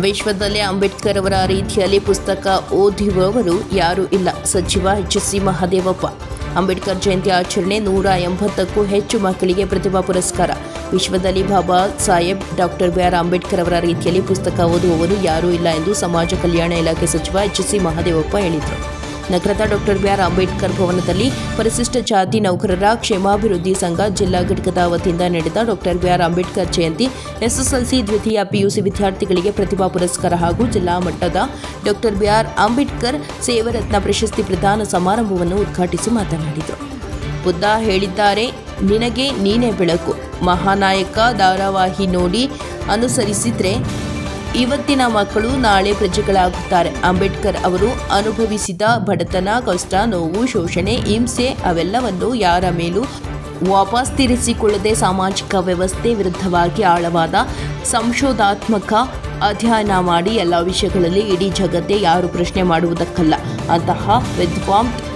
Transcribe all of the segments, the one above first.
ವಿಶ್ವದಲ್ಲೇ ಅಂಬೇಡ್ಕರ್ ಅವರ ರೀತಿಯಲ್ಲಿ ಪುಸ್ತಕ ಓದಿರುವವರು ಯಾರೂ ಇಲ್ಲ. ಸಚಿವ ಎಚ್.ಸಿ. ಮಹದೇವಪ್ಪ. ಅಂಬೇಡ್ಕರ್ ಜಯಂತಿ ಆಚರಣೆ 180ಕ್ಕೂ ಹೆಚ್ಚು ಮಕ್ಕಳಿಗೆ ಪ್ರತಿಭಾ ಪುರಸ್ಕಾರ. ವಿಶ್ವದಲ್ಲಿ ಬಾಬಾ ಸಾಹೇಬ್ ಡಾಕ್ಟರ್ ಬಿ.ಆರ್. ಅಂಬೇಡ್ಕರ್ ಅವರ ರೀತಿಯಲ್ಲಿ ಪುಸ್ತಕ ಓದುವವರು ಯಾರೂ ಇಲ್ಲ ಎಂದು ಸಮಾಜ ಕಲ್ಯಾಣ ಇಲಾಖೆ ಸಚಿವ ಎಚ್.ಸಿ. ಮಹದೇವಪ್ಪ ಹೇಳಿದರು. ನಗರದ ಡಾಕ್ಟರ್ ಬಿ.ಆರ್. ಅಂಬೇಡ್ಕರ್ ಭವನದಲ್ಲಿ ಪರಿಶಿಷ್ಟ ಜಾತಿ ನೌಕರರ ಕ್ಷೇಮಾಭಿವೃದ್ಧಿ ಸಂಘ ಜಿಲ್ಲಾ ಘಟಕದ ವತಿಯಿಂದ ನಡೆದ doctor B R. Ambedkar Jayanti, SSLC ದ್ವಿತೀಯ ಪಿಯುಸಿ ವಿದ್ಯಾರ್ಥಿಗಳಿಗೆ ಪ್ರತಿಭಾ ಪುರಸ್ಕಾರ ಹಾಗೂ ಜಿಲ್ಲಾ ಮಟ್ಟದ ಡಾಕ್ಟರ್ ಬಿ.ಆರ್. ಅಂಬೇಡ್ಕರ್ ಸೇವಾರತ್ನ ಪ್ರಶಸ್ತಿ ಪ್ರದಾನ ಸಮಾರಂಭವನ್ನು ಉದ್ಘಾಟಿಸಿ ಮಾತನಾಡಿದರು. ಬುದ್ಧ ಹೇಳಿದ್ದಾರೆ, ನಿನಗೆ ನೀನೇ ಬೆಳಕು. ಮಹಾನಾಯಕ ಧಾರಾವಾಹಿ ನೋಡಿ ಅನುಸರಿಸಿದ್ರೆ ಇವತ್ತಿನ ಮಕ್ಕಳು ನಾಳೆ ಪ್ರಜೆಗಳಾಗುತ್ತಾರೆ. ಅಂಬೇಡ್ಕರ್ ಅವರು ಅನುಭವಿಸಿದ ಬಡತನ, ಕಷ್ಟ, ನೋವು, ಶೋಷಣೆ, ಹಿಂಸೆ ಅವೆಲ್ಲವನ್ನು ಯಾರ ಮೇಲೂ ವಾಪಸ್ ತೀರಿಸಿಕೊಳ್ಳದೆ ಸಾಮಾಜಿಕ ವ್ಯವಸ್ಥೆ ವಿರುದ್ಧವಾಗಿ ಆಳವಾದ ಸಂಶೋಧಾತ್ಮಕ ಅಧ್ಯಯನ ಮಾಡಿ ಎಲ್ಲ ವಿಷಯಗಳಲ್ಲಿ ಇಡೀ ಜಗತ್ತೇ ಯಾರು ಪ್ರಶ್ನೆ ಮಾಡುವುದಕ್ಕಲ್ಲ ಅಂತಹ ವಿದ್ವಾಂಸ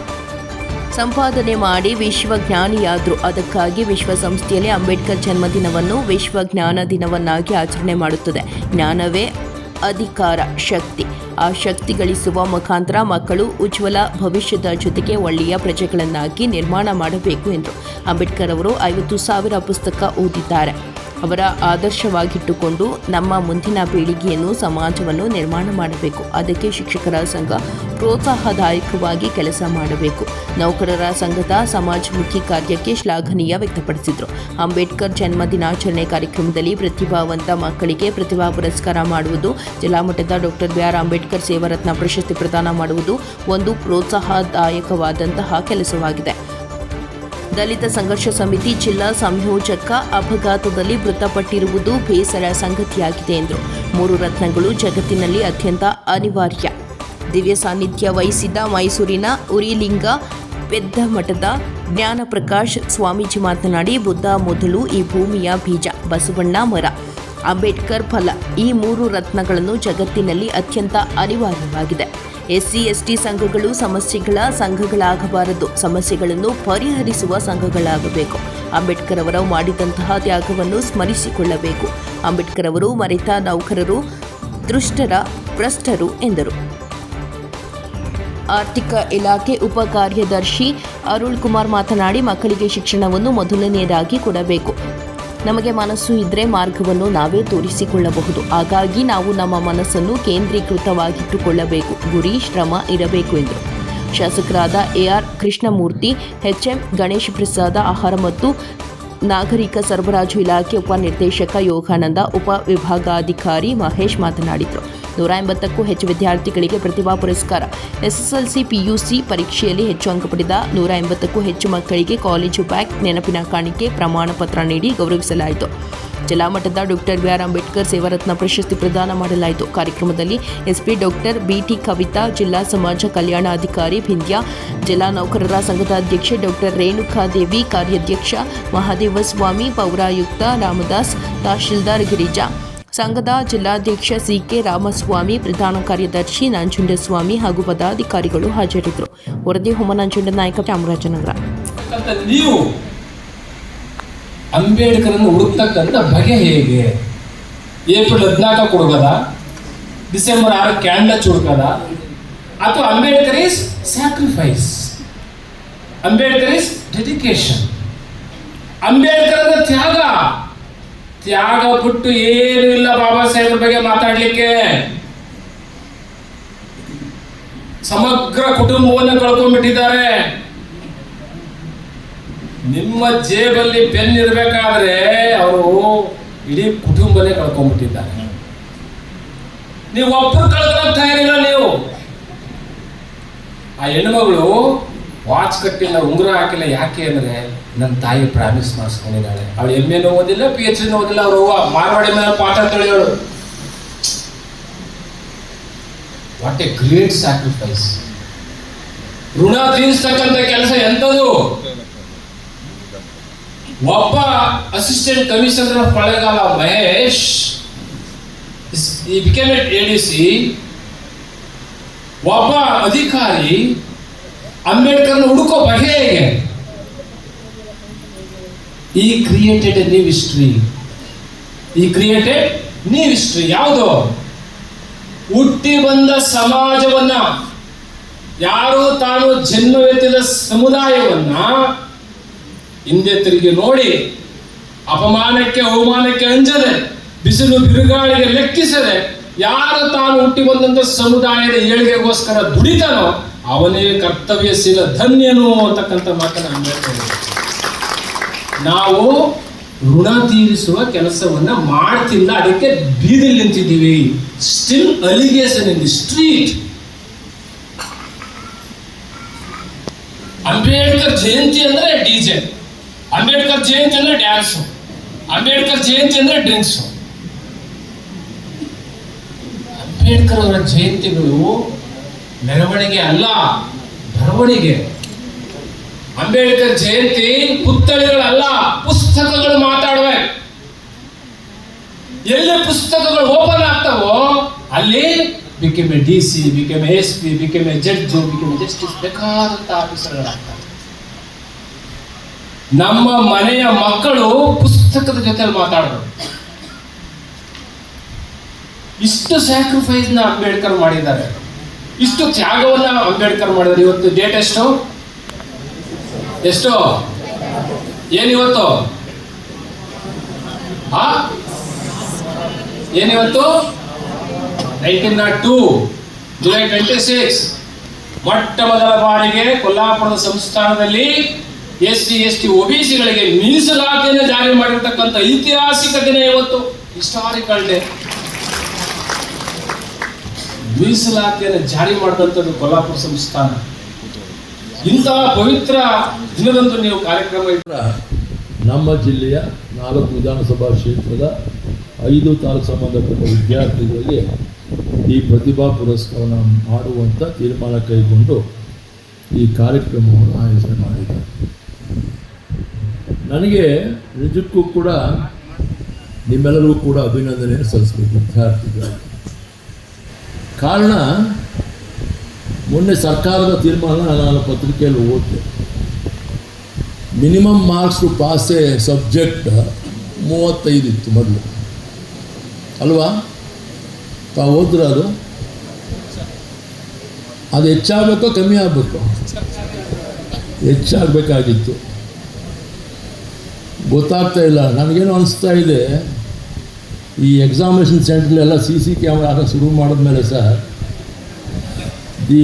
ಸಂಪಾದನೆ ಮಾಡಿ ವಿಶ್ವಜ್ಞಾನಿಯಾದರು. ಅದಕ್ಕಾಗಿ ವಿಶ್ವಸಂಸ್ಥೆಯಲ್ಲಿ ಅಂಬೇಡ್ಕರ್ ಜನ್ಮದಿನವನ್ನು ವಿಶ್ವ ಜ್ಞಾನ ದಿನವನ್ನಾಗಿ ಆಚರಣೆ ಮಾಡುತ್ತದೆ. ಜ್ಞಾನವೇ ಅಧಿಕಾರ, ಶಕ್ತಿ. ಆ ಶಕ್ತಿ ಗಳಿಸುವ ಮುಖಾಂತರ ಮಕ್ಕಳು ಉಜ್ವಲ ಭವಿಷ್ಯದ ಜೊತೆಗೆ ಒಳ್ಳೆಯ ಪ್ರಜೆಗಳನ್ನಾಗಿ ನಿರ್ಮಾಣ ಮಾಡಬೇಕು ಎಂದರು. ಅಂಬೇಡ್ಕರ್ ಅವರು 50,000 ಪುಸ್ತಕ ಓದಿದ್ದಾರೆ. ಅವರ ಆದರ್ಶವಾಗಿಟ್ಟುಕೊಂಡು ನಮ್ಮ ಮುಂದಿನ ಪೀಳಿಗೆಯನ್ನು, ಸಮಾಜವನ್ನು ನಿರ್ಮಾಣ ಮಾಡಬೇಕು. ಅದಕ್ಕೆ ಶಿಕ್ಷಕರ ಸಂಘ ಪ್ರೋತ್ಸಾಹದಾಯಕವಾಗಿ ಕೆಲಸ ಮಾಡಬೇಕು. ನೌಕರರ ಸಂಘದ ಸಮಾಜಮುಖಿ ಕಾರ್ಯಕ್ಕೆ ಶ್ಲಾಘನೀಯ ವ್ಯಕ್ತಪಡಿಸಿದರು. ಅಂಬೇಡ್ಕರ್ ಜನ್ಮ ದಿನಾಚರಣೆ ಕಾರ್ಯಕ್ರಮದಲ್ಲಿ ಪ್ರತಿಭಾವಂತ ಮಕ್ಕಳಿಗೆ ಪ್ರತಿಭಾ ಪುರಸ್ಕಾರ ಮಾಡುವುದು, ಜಿಲ್ಲಾ ಮಟ್ಟದ ಡಾಕ್ಟರ್ ಬಿ.ಆರ್. ಅಂಬೇಡ್ಕರ್ ಸೇವಾರತ್ನ ಪ್ರಶಸ್ತಿ ಪ್ರದಾನ ಮಾಡುವುದು ಒಂದು ಪ್ರೋತ್ಸಾಹದಾಯಕವಾದಂತಹ ಕೆಲಸವಾಗಿದೆ. ದಲಿತ ಸಂಘರ್ಷ ಸಮಿತಿ ಜಿಲ್ಲಾ ಸಂಯೋಜಕ ಅಪಘಾತದಲ್ಲಿ ಮೃತಪಟ್ಟಿರುವುದು ಬೇಸರ ಸಂಗತಿಯಾಗಿದೆ ಎಂದರು. 3 ರತ್ನಗಳು ಜಗತ್ತಿನಲ್ಲಿ ಅತ್ಯಂತ ಅನಿವಾರ್ಯ. ದಿವ್ಯ ಸಾನ್ನಿಧ್ಯ ವಹಿಸಿದ ಮೈಸೂರಿನ ಉರಿಲಿಂಗ ಪೆದ್ದಮಠದ ಜ್ಞಾನಪ್ರಕಾಶ್ ಸ್ವಾಮೀಜಿ ಮಾತನಾಡಿ, ಬುದ್ಧ ಮೊದಲು ಈ ಭೂಮಿಯ ಬೀಜ, ಬಸವಣ್ಣ ಮರ, ಅಂಬೇಡ್ಕರ್ ಫಲ. ಈ 3 ರತ್ನಗಳನ್ನು ಜಗತ್ತಿನಲ್ಲಿ ಅತ್ಯಂತ ಅನಿವಾರ್ಯವಾಗಿದೆ. SC/ST ಸಂಘಗಳು ಸಮಸ್ಯೆಗಳ ಸಂಘಗಳಾಗಬಾರದು, ಸಮಸ್ಯೆಗಳನ್ನು ಪರಿಹರಿಸುವ ಸಂಘಗಳಾಗಬೇಕು. ಅಂಬೇಡ್ಕರ್ ಅವರು ಮಾಡಿದಂತಹ ತ್ಯಾಗವನ್ನು ಸ್ಮರಿಸಿಕೊಳ್ಳಬೇಕು. ಅಂಬೇಡ್ಕರ್ ಅವರು ಮರೆತ ನೌಕರರು ದುಷ್ಟರ ಭ್ರಷ್ಟರು ಎಂದರು. ಆರ್ಥಿಕ ಇಲಾಖೆ ಉಪ ಕಾರ್ಯದರ್ಶಿ ಅರುಳ್ ಕುಮಾರ್ ಮಾತನಾಡಿ, ಮಕ್ಕಳಿಗೆ ಶಿಕ್ಷಣವನ್ನು ಮೊದಲನೆಯದಾಗಿ ಕೊಡಬೇಕು. ನಮಗೆ ಮನಸ್ಸು ಇದ್ದರೆ ಮಾರ್ಗವನ್ನು ನಾವೇ ತೋರಿಸಿಕೊಳ್ಳಬಹುದು. ಹಾಗಾಗಿ ನಾವು ನಮ್ಮ ಮನಸ್ಸನ್ನು ಕೇಂದ್ರೀಕೃತವಾಗಿಟ್ಟುಕೊಳ್ಳಬೇಕು. ಗುರಿ, ಶ್ರಮ ಇರಬೇಕು ಎಂದರು. ಶಾಸಕರಾದ AR ಕೃಷ್ಣಮೂರ್ತಿ, HM ಗಣೇಶ್ ಪ್ರಸಾದ, ಆಹಾರ ಮತ್ತು ನಾಗರಿಕ ಸರಬರಾಜು ಇಲಾಖೆ ಉಪನಿರ್ದೇಶಕ ಯೋಗಾನಂದ, ಉಪ ವಿಭಾಗಾಧಿಕಾರಿ ಮಹೇಶ್ ಮಾತನಾಡಿದರು. 180ಕ್ಕೂ ಹೆಚ್ಚು ವಿದ್ಯಾರ್ಥಿಗಳಿಗೆ ಪ್ರತಿಭಾ ಪುರಸ್ಕಾರ. SSLC PUC ಪರೀಕ್ಷೆಯಲ್ಲಿ ಹೆಚ್ಚು ಅಂಕ ಪಡೆದ 180ಕ್ಕೂ ಹೆಚ್ಚು ಮಕ್ಕಳಿಗೆ ಕಾಲೇಜು ಬ್ಯಾಗ್, ನೆನಪಿನ ಕಾಣಿಕೆ, ಪ್ರಮಾಣ ಪತ್ರ ನೀಡಿ ಗೌರವಿಸಲಾಯಿತು. ಜಿಲ್ಲಾ ಮಟ್ಟದ ಡಾಕ್ಟರ್ ಬಿ.ಆರ್. ಅಂಬೇಡ್ಕರ್ ಸೇವಾರತ್ನ ಪ್ರಶಸ್ತಿ ಪ್ರದಾನ ಮಾಡಲಾಯಿತು. ಕಾರ್ಯಕ್ರಮದಲ್ಲಿ SP ಡಾಕ್ಟರ್ BT ಕವಿತಾ, ಜಿಲ್ಲಾ ಸಮಾಜ ಕಲ್ಯಾಣ ಅಧಿಕಾರಿ ಭಿಂದ್ಯ, ಜಿಲ್ಲಾ ನೌಕರರ ಸಂಘದ ಅಧ್ಯಕ್ಷೆ ಡಾಕ್ಟರ್ ರೇಣುಕಾದೇವಿ, ಕಾರ್ಯಾಧ್ಯಕ್ಷ ಮಹಾದೇವಸ್ವಾಮಿ, ಪೌರಾಯುಕ್ತ ರಾಮದಾಸ್, ತಹಶೀಲ್ದಾರ್ ಗಿರಿಜಾ, ಸಂಘದ ಜಿಲ್ಲಾಧ್ಯಕ್ಷ CK ರಾಮಸ್ವಾಮಿ, ಪ್ರಧಾನ ಕಾರ್ಯದರ್ಶಿ ನಂಜುಂಡಸ್ವಾಮಿ ಹಾಗೂ ಪದಾಧಿಕಾರಿಗಳು ಹಾಜರಿದ್ದರು. ವರದಿ ಹೋಮ ನಂಜುಂಡನಾಯಕ, ಚಾಮರಾಜನಗರ. ನೀವು ಅಂಬೇಡ್ಕರನ್ನು ಹುಡುಕ್ತಕ್ಕಂಥ ಬಗೆ ಹೇಗೆ? ಏಪ್ರಿಲ್ 14 ಹುಡುಗದ, ಡಿಸೆಂಬರ್ 6 ಕ್ಯಾಂಡಲ್ ಹುಡುಕದ, ಅಥವಾ Ambedkar is sacrifice, Ambedkar is dedication, Ambedkar ತ್ಯಾಗ ಬಿಟ್ಟು ಏನು ಇಲ್ಲ ಬಾಬಾ ಸಾಹೇಬ್ರ ಬಗ್ಗೆ ಮಾತಾಡ್ಲಿಕ್ಕೆ. ಸಮಗ್ರ ಕುಟುಂಬವನ್ನು ಕಳ್ಕೊಂಡ್ಬಿಟ್ಟಿದ್ದಾರೆ. ನಿಮ್ಮ ಜೇಬಲ್ಲಿ ಪೆನ್ ಇರಬೇಕಾದ್ರೆ ಅವರು ಇಡೀ ಕುಟುಂಬನೇ ಕಳ್ಕೊಂಡ್ಬಿಟ್ಟಿದ್ದಾರೆ. ನೀವು ಒಬ್ಬರು ಕಳ್ಕೊಳ್ತಾ ಇರಲಿಲ್ಲ. ನೀವು ಆ ಹೆಣ್ಮಗಳು ವಾಚ್ ಕಟ್ಟಿಲ್ಲ, ಉಂಗುರ ಹಾಕಿಲ್ಲ. ಯಾಕೆ ಅಂದ್ರೆ ನನ್ನ ತಾಯಿ ಪ್ರಾಮಿಸ್ ಮಾಡಿಸ್ಕೊಂಡಿದ್ದಾಳೆ. ಅವಳು MA ಓದಿಲ್ಲ, PhD ಓದಿಲ್ಲ. ಅವರು ಮಾರವಾಡಿ ಮೇಲೆ ಪಾಠ ತಿಳಿಯೋಳು. What a great sacrifice. ಋಣ ತೀರಿಸ್ತಕ್ಕಂಥ ಕೆಲಸ ಎಂಥದ್ದು. ಒಬ್ಬ assistant commissioner of Kollegal Mahesh, ಈ ಬಿಕೇಮ್ ADC. ಒಬ್ಬ ಅಧಿಕಾರಿ ಅಂಬೇಡ್ಕರ್ನ ಹುಡುಕೋ ಬಗೆ ಹೇಗೆ? He created a new history. He created new history. ಯಾವುದು? ಹುಟ್ಟಿ ಬಂದ ಸಮಾಜವನ್ನ, ಯಾರು ತಾನು ಜನ್ಮವೆತ್ತಿದ ಸಮುದಾಯವನ್ನ ಹಿಂದೆ ತಿರುಗಿ ನೋಡಿ ಅಪಮಾನಕ್ಕೆ ಅವಮಾನಕ್ಕೆ ಅಂಜದೆ, ಬಿಸಿಲು ಬಿರುಗಾಳಿಗೆ ಲೆಕ್ಕಿಸದೆ ಯಾರು ತಾನು ಹುಟ್ಟಿ ಬಂದಂತ ಸಮುದಾಯದ ಏಳಿಗೆಗೋಸ್ಕರ ದುಡಿತಾನೋ ಅವನೇ ಕರ್ತವ್ಯಶೀಲ ಧನ್ಯನು ಅಂತಕ್ಕಂಥ ಮಾತನ್ನ ಅಂಬೇಡ್ಕರ್. ನಾವು ಋಣ ತೀರಿಸುವ ಕೆಲಸವನ್ನ ಮಾಡ್ತಿಲ್ಲ, ಅದಕ್ಕೆ ಬೀದಿಲಿ ನಿಂತಿದ್ದೀವಿ. Still allegation in the street. Ambedkar Jayanti ಅಂದ್ರೆ ಡಿಜೆ, ಅಂಬೇಡ್ಕರ್ ಜಯಂತಿ ಅಂದ್ರೆ ಡ್ಯಾನ್ಸು, ಅಂಬೇಡ್ಕರ್ ಜಯಂತಿ ಅಂದ್ರೆ ಡ್ರಿಂಕ್ಸು. ಅಂಬೇಡ್ಕರ್ ಅವರ ಜಯಂತಿಗಳು ಮೆರವಣಿಗೆ ಅಲ್ಲ, ಬರವಣಿಗೆ. ಅಂಬೇಡ್ಕರ್ ಜಯಂತಿ ಪುತ್ಥಳಿಗಳಲ್ಲ, ಪುಸ್ತಕಗಳು ಮಾತಾಡುವೆ. ಎಲ್ಲಿ ಪುಸ್ತಕಗಳು ಓಪನ್ ಆಗ್ತಾವೋ ಅಲ್ಲಿ became A DC, became A SP, became A judge, became A justice, ಬೇಕಾದಂತ ಆಫೀಸರ್ಗಳಾಗ್ತವೆ. ನಮ್ಮ ಮನೆಯ ಮಕ್ಕಳು ಪುಸ್ತಕದ ಜೊತೆ ಮಾತಾಡಬೇಕು. ಇಷ್ಟು ಸ್ಯಾಕ್ರಿಫೈಸ್ ನ ಅಂಬೇಡ್ಕರ್ ಮಾಡಿದ್ದಾರೆ, ಇಷ್ಟು ತ್ಯಾಗವನ್ನ ಅಂಬೇಡ್ಕರ್ ಮಾಡಿದ್ದಾರೆ. ಇವತ್ತು ಡೇಟ್ ಎಷ್ಟು? ಏನಿವತ್ತು? ಏನಿವತ್ತು? 1902 ಜುಲೈ 26. ಮೊಟ್ಟ ಮೊದಲ ಬಾರಿಗೆ ಕೊಲ್ಲಾಪುರದ ಸಂಸ್ಥಾನದಲ್ಲಿ SC ST OBCಗಳಿಗೆ ಮೀಸಲಾತಿಯನ್ನು ಜಾರಿ ಮಾಡಿರ್ತಕ್ಕಂಥ ಐತಿಹಾಸಿಕ ದಿನ ಇವತ್ತು, ಹಿಸ್ಟಾರಿಕಲ್ ಡೇ. ಮೀಸಲಾತಿಯನ್ನು ಜಾರಿ ಮಾಡಿದಂಥದ್ದು ಕೊಲ್ಲಾಪುರ ಸಂಸ್ಥಾನ. ಇಂತಹ ಪವಿತ್ರ ದಿನದಂದು ನೀವು ಕಾರ್ಯಕ್ರಮ ನಮ್ಮ ಜಿಲ್ಲೆಯ 4 ವಿಧಾನಸಭಾ ಕ್ಷೇತ್ರದ 5 ತಾಲೂಕು ಸಂಬಂಧಪಟ್ಟ ವಿದ್ಯಾರ್ಥಿಗಳಿಗೆ ಈ ಪ್ರತಿಭಾ ಪುರಸ್ಕಾರವನ್ನು ಮಾಡುವಂಥ ತೀರ್ಮಾನ ಕೈಗೊಂಡು ಈ ಕಾರ್ಯಕ್ರಮವನ್ನು ಆಯೋಜನೆ ಮಾಡಿದ್ದಾರೆ. ನನಗೆ ನಿಜಕ್ಕೂ ಕೂಡ ನಿಮ್ಮೆಲ್ಲರಿಗೂ ಕೂಡ ಅಭಿನಂದನೆಯನ್ನು ಸಲ್ಲಿಸಬೇಕು ವಿದ್ಯಾರ್ಥಿಗಳು. ಕಾರಣ ಮೊನ್ನೆ ಸರ್ಕಾರದ ತೀರ್ಮಾನ ನಾನು ಪತ್ರಿಕೆಯಲ್ಲಿ ಓದಿದೆ. Minimum marks to pass a subject 35 ಇತ್ತು ಮೊದಲು, ಅಲ್ವಾ? ತಾವು ಓದ್ರ ಅದು ಹೆಚ್ಚಾಗಬೇಕೋ ಕಮ್ಮಿ ಆಗಬೇಕು? ಹೆಚ್ಚಾಗಬೇಕಾಗಿತ್ತು. ಗೊತ್ತಾಗ್ತಾ ಇಲ್ಲ. ನನಗೇನು ಅನಿಸ್ತಾ ಇದೆ, ಈ ಎಕ್ಸಾಮಿನೇಷನ್ ಸೆಂಟ್ರಲ್ಲೆಲ್ಲ CC ಕ್ಯಾಮ್ರಾ ಹಾಕಿ ಶುರು ಮಾಡಿದ್ಮೇಲೆ sir the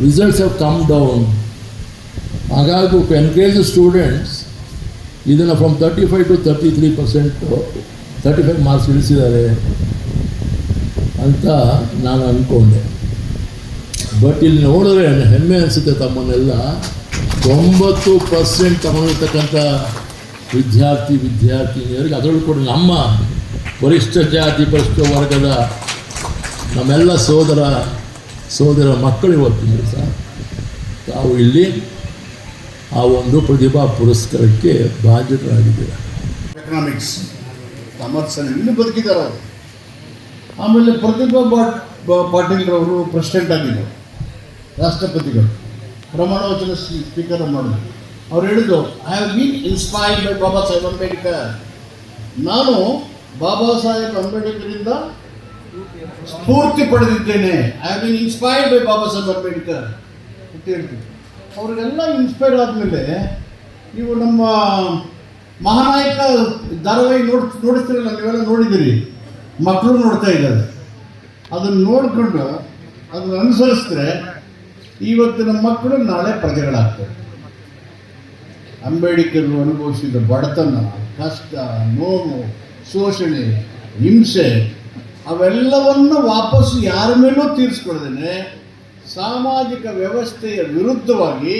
results have come down. ಹಾಗಾಗಿ ಟು ಎನ್ಕರೇಜ್ ದ ಸ್ಟೂಡೆಂಟ್ಸ್ ಇದನ್ನು ಫ್ರಮ್ 35 to 33%, 35 ಮಾರ್ಕ್ಸ್ ಇಳಿಸಿದ್ದಾರೆ ಅಂತ ನಾನು ಅಂದ್ಕೊಂಡೆ. ಬಟ್ ಇಲ್ಲಿ ನೋಡಿದ್ರೆ ಹೆಮ್ಮೆ ಅನಿಸುತ್ತೆ, ತಮ್ಮನ್ನೆಲ್ಲ 90% ತಗೊಂಡಿರ್ತಕ್ಕಂಥ ವಿದ್ಯಾರ್ಥಿನಿಯರಿಗೆ, ಅದರಲ್ಲೂ ಕೂಡ ನಮ್ಮ ಪರಿಷ್ಠ ಜಾತಿ ಪರಿಷ್ಠ ವರ್ಗದ ನಮ್ಮೆಲ್ಲ ಸೋದರ ಮಕ್ಕಳು ಇವತ್ತಿನ ಸಹ ತಾವು ಇಲ್ಲಿ ಆ ಒಂದು ಪ್ರತಿಭಾ ಪುರಸ್ಕಾರಕ್ಕೆ ಬಾಧ್ಯರಾಗಿದ್ದಾರೆ. ಎಕನಾಮಿಕ್ಸ್, ಕಾಮರ್ಸಲ್ಲಿ ಇನ್ನೂ ಬದುಕಿದ್ದಾರೆ ಅವರು. ಆಮೇಲೆ ಪ್ರತಿಭಾ ಪಾಟೀಲ್ರವರು ಪ್ರೆಸಿಡೆಂಟ್ ಆಗಿದ್ದರು, ರಾಷ್ಟ್ರಪತಿಗಳು ಪ್ರಮಾಣ ವಚನ ಸ್ಪೀಕರ್ ಮಾಡಿದ್ರು. ಅವ್ರು ಹೇಳಿದ್ರು, I have been inspired by Baba Saheb Ambedkar. ನಾನು ಬಾಬಾ ಸಾಹೇಬ್ ಅಂಬೇಡ್ಕರಿಂದ ಸ್ಫೂರ್ತಿ ಪಡೆದಿದ್ದೇನೆ. I have been inspired by Baba Saheb Ambedkar ಅಂತ ಹೇಳ್ತೀವಿ. ಅವ್ರಿಗೆಲ್ಲ ಇನ್ಸ್ಪೈರ್ ಆದಮೇಲೆ ನೀವು ನಮ್ಮ ಮಹಾನಾಯಕ ಧಾರಾವಾಹಿ ನೋಡಿಸ್ತೀರಲ್ಲ, ನೀವೆಲ್ಲ ನೋಡಿದ್ದೀರಿ, ಮಕ್ಕಳು ನೋಡ್ತಾ ಇದ್ದಾರೆ. ಅದನ್ನು ನೋಡಿಕೊಂಡು ಅದನ್ನು ಅನುಸರಿಸಿದ್ರೆ ಇವತ್ತಿನ ಮಕ್ಕಳು ನಾಳೆ ಪ್ರಜೆಗಳಾಗ್ತವೆ. ಅಂಬೇಡ್ಕರ್ ಅನುಭವಿಸಿದ ಬಡತನ, ಕಷ್ಟ, ನೋವು, ಶೋಷಣೆ, ಹಿಂಸೆ ಅವೆಲ್ಲವನ್ನು ವಾಪಸ್ಸು ಯಾರ ಮೇಲೂ ತೀರಿಸ್ಕೊಳ್ದೇನೆ ಸಾಮಾಜಿಕ ವ್ಯವಸ್ಥೆಯ ವಿರುದ್ಧವಾಗಿ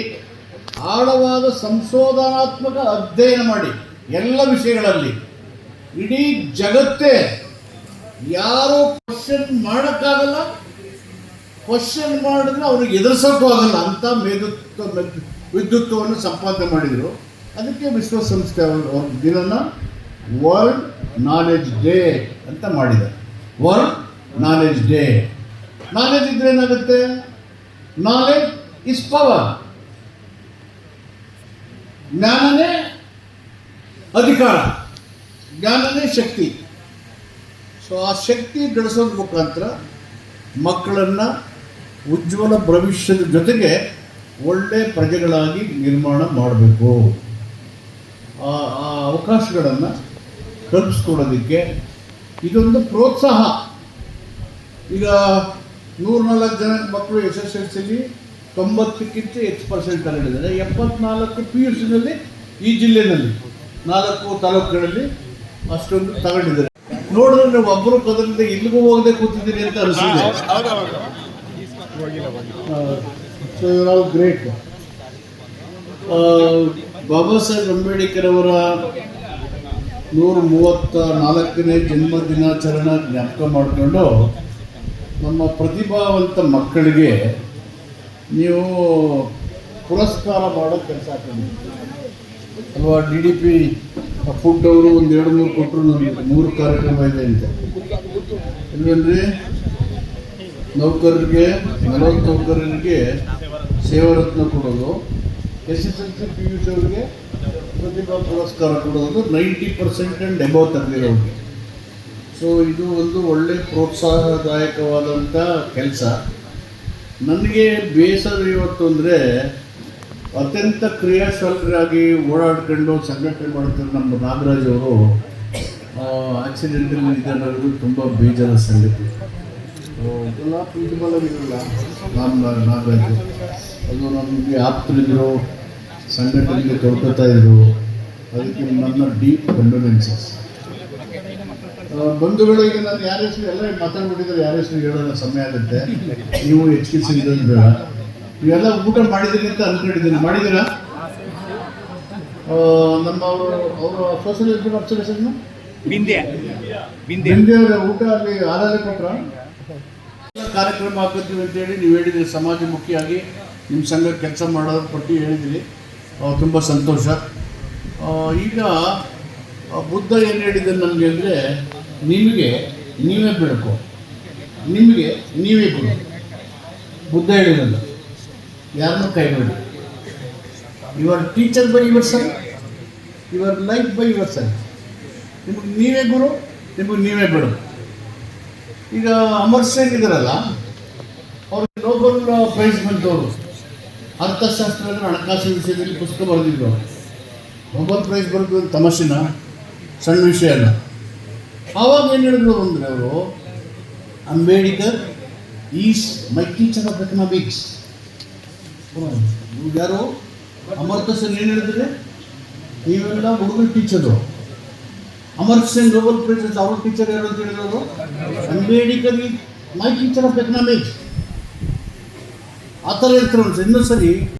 ಆಳವಾದ ಸಂಶೋಧನಾತ್ಮಕ ಅಧ್ಯಯನ ಮಾಡಿ ಎಲ್ಲ ವಿಷಯಗಳಲ್ಲಿ ಇಡೀ ಜಗತ್ತೇ ಯಾರೂ ಕ್ವಶನ್ ಮಾಡೋಕ್ಕಾಗಲ್ಲ, ಕ್ವಶನ್ ಮಾಡಿದ್ರೆ ಅವ್ರಿಗೆ ಎದುರಿಸೋಕ್ಕೂ ಆಗಲ್ಲ ಅಂತ ವಿದ್ಯುತ್ವವನ್ನು ಸಂಪಾದನೆ ಮಾಡಿದರು. ಅದಕ್ಕೆ ವಿಶ್ವಸಂಸ್ಥೆ ಅವ್ರ ದಿನನ ವರ್ಲ್ಡ್ ನಾಲೆಡ್ಜ್ ಡೇ ಅಂತ ಮಾಡಿದ್ದಾರೆ. World knowledge day. ನಾಲೆಡ್ಜ್ ಇದ್ರೆ ಏನಾಗುತ್ತೆ? Knowledge is power. ಜ್ಞಾನನೇ ಅಧಿಕಾರ, ಜ್ಞಾನನೇ ಶಕ್ತಿ. ಸೊ ಆ ಶಕ್ತಿ ಗಳಿಸೋದ್ರ ಮುಖಾಂತರ ಮಕ್ಕಳನ್ನು ಉಜ್ವಲ ಭವಿಷ್ಯದ ಜೊತೆಗೆ ಒಳ್ಳೆಯ ಪ್ರಜೆಗಳಾಗಿ ನಿರ್ಮಾಣ ಮಾಡಬೇಕು. ಆ ಅವಕಾಶಗಳನ್ನು ಕಲ್ಪಿಸ್ಕೊಡೋದಕ್ಕೆ ಇದೊಂದು ಪ್ರೋತ್ಸಾಹ. ಈಗ 104 ಜನ ಮಕ್ಕಳು SSLCಲಿ 90ಕ್ಕಿಂತ ಹೆಚ್ಚು ಪರ್ಸೆಂಟ್ ತಗೊಂಡಿದ್ದಾರೆ. 74 PUCನಲ್ಲಿ ಈ ಜಿಲ್ಲೆಯಲ್ಲಿ 4 ತಾಲೂಕುಗಳಲ್ಲಿ ಅಷ್ಟೊಂದು ತಗೊಂಡಿದ್ದಾರೆ. ನೋಡಿದ್ರೆ ನೀವು ಒಬ್ಬರು ಕದಲಿಂದ ಇಲ್ಲಿಗೂ ಹೋಗದೆ ಕೂತಿದ್ದೀರಿ ಅಂತ ಅನಿಸಿದೆ. So you are great. Baba Saheb Ambedkar ಅವರ 134ನೇ ಜನ್ಮ ದಿನಾಚರಣೆ ಜ್ಞಾಪಕ ಮಾಡಿಕೊಂಡು ನಮ್ಮ ಪ್ರತಿಭಾವಂತ ಮಕ್ಕಳಿಗೆ ನೀವು ಪುರಸ್ಕಾರ ಮಾಡೋ ಕೆಲಸ ಹಾಕೊಂಡಿದ್ದೀವಿ ಅಲ್ವಾ? DDP ಫುಡ್ ಅವರು ಒಂದು 2-3 ಕೊಟ್ಟರು. ನಮಗೆ 3 ಕಾರ್ಯಕ್ರಮ ಇದೆ ಅಂತ. ಇಲ್ವೇನ್ರಿ? ನೌಕರರಿಗೆ 40 ನೌಕರರಿಗೆ ಸೇವಾರತ್ನ ಕೊಡೋದು, SSLC PUC ಅವರಿಗೆ ಪ್ರತಿಭಾ ಪುರಸ್ಕಾರ ಕೊಡೋದು 90% ಆ್ಯಂಡ್ ಎಬವ್ ತೆಗೆದಿರೋರಿಗೆ. ಸೊ ಇದು ಒಂದು ಒಳ್ಳೆ ಪ್ರೋತ್ಸಾಹದಾಯಕವಾದಂಥ ಕೆಲಸ. ನನಗೆ ಬೇಸರ ಇವತ್ತು ಅಂದರೆ ಅತ್ಯಂತ ಕ್ರಿಯಾಶೀಲರಾಗಿ ಓಡಾಡ್ಕೊಂಡು ಸಂಘಟನೆ ಮಾಡ್ತಾರೆ ನಮ್ಮ ನಾಗರಾಜ್ ಅವರು ಆಕ್ಸಿಡೆಂಟಲ್ಲಿ ನಿಧನರಾಗೋದು ತುಂಬ ಬೇಜಾರ ಸಂಗತಿ. ಎಲ್ಲ ಪ್ರೀತಿಮಲವಿರಲ್ಲ ನಮ್ಮ ನಾಗರಾಜ್, ಅದು ನಮಗೆ ಆಪ್ತರಿದ್ರು, ಸಂಘಟನೆಗೆ ತೊಡ್ಕೊತಾ ಇದ್ರು. ಅದಕ್ಕೆ ನನ್ನ ಡೀಪ್ ಕಂಡೋಲೆನ್ಸಸ್. ಬಂಧುಗಳಿಗೆ ನಾನು ಯಾರ ಹೆಸರು ಎಲ್ಲ ಮಾತಾಡ್ಬಿಟ್ಟಿದ್ದಾರೆ, ಯಾರ ಹೆಸರು ಹೇಳೋಣ, ಸಮಯ ಆಗುತ್ತೆ. ನೀವು ಹೆಚ್ಚಿಸಿದ್ದು ಬೇಡ. ನೀವೆಲ್ಲ ಊಟ ಮಾಡಿದ್ದೀರಿ ಅಂತ ಅಂದ್ಕೊಂಡಿದ್ದೀನಿ. ಮಾಡಿದ್ದೀರಾ? ನಮ್ಮ ಅವರ ಸೋಷಿಯಲ್ ವೆಲ್ಫೇರ್ ಆಫೀಸರ್ ಹೆಸರನ್ನು ಬಿಂದೆ ಅವರ ಊಟ ಅಲ್ಲಿ ಆರಾಧನೆ ಕೊಟ್ರ ಕಾರ್ಯಕ್ರಮ ಹಾಕೋತೀವಿ ಅಂತೇಳಿ ನೀವು ಹೇಳಿದ್ರಿ. ಸಮಾಜಮುಖಿಯಾಗಿ ನಿಮ್ಮ ಸಂಘ ಕೆಲಸ ಮಾಡೋದ್ರ ಪಟ್ಟಿ ಹೇಳಿದ್ರಿ, ತುಂಬ ಸಂತೋಷ. ಈಗ ಬುದ್ಧ ಏನು ಹೇಳಿದ್ದಾರೆ ನನಗೆ ಅಂದರೆ, ನಿಮಗೆ ನೀವೇ ಬೆಳಕು, ನಿಮಗೆ ನೀವೇ ಗುರು. ಬುದ್ಧ ಹೇಳಿದಲ್ಲ, ಯಾರನ್ನೂ ಕೈಬೇಡಿ. Your teacher by yourself, your life by yourself. ನಿಮಗೆ ನೀವೇ ಗುರು, ನಿಮಗೆ ನೀವೇ ಬೆಳಕು. ಈಗ ಅಮರ್ ಸೇನ್ ಇದ್ದಾರಲ್ಲ, ಅವ್ರಿಗೆ ನೋಬೆಲ್ ಪ್ರೈಸ್ ಬಂತವರು. ಅರ್ಥಶಾಸ್ತ್ರ ಅಂದರೆ ಹಣಕಾಸು ವಿಷಯದಲ್ಲಿ ಪುಸ್ತಕ ಬರೆದಿದ್ರು. ನೋಬೆಲ್ ಪ್ರೈಸ್ ಬರೆದು ತಮಾಷೆನ, ಸಣ್ಣ ವಿಷಯ ಅಲ್ಲ. ಆವಾಗ ಏನು ಹೇಳಿದ್ರು ಅಂದರೆ ಅವರು, Ambedkar is my teacher of economics. ಯಾರು? ಅಮರ್ತ್ಯ ಸೇನ್ ಏನು ಹೇಳಿದ್ರೆ, ನೀವೆಲ್ಲ ಹುಡುಗರ teacher. Amartya Sen Nobel prize ಅವ್ರ ಟೀಚರ್ ಯಾರು ಅಂತ ಹೇಳಿದ್ರು, Ambedkar is my teacher of economics. ಆ ಥರ ಹೇಳ್ತಾರೆ. ಇನ್ನೊಂದು ಸರಿ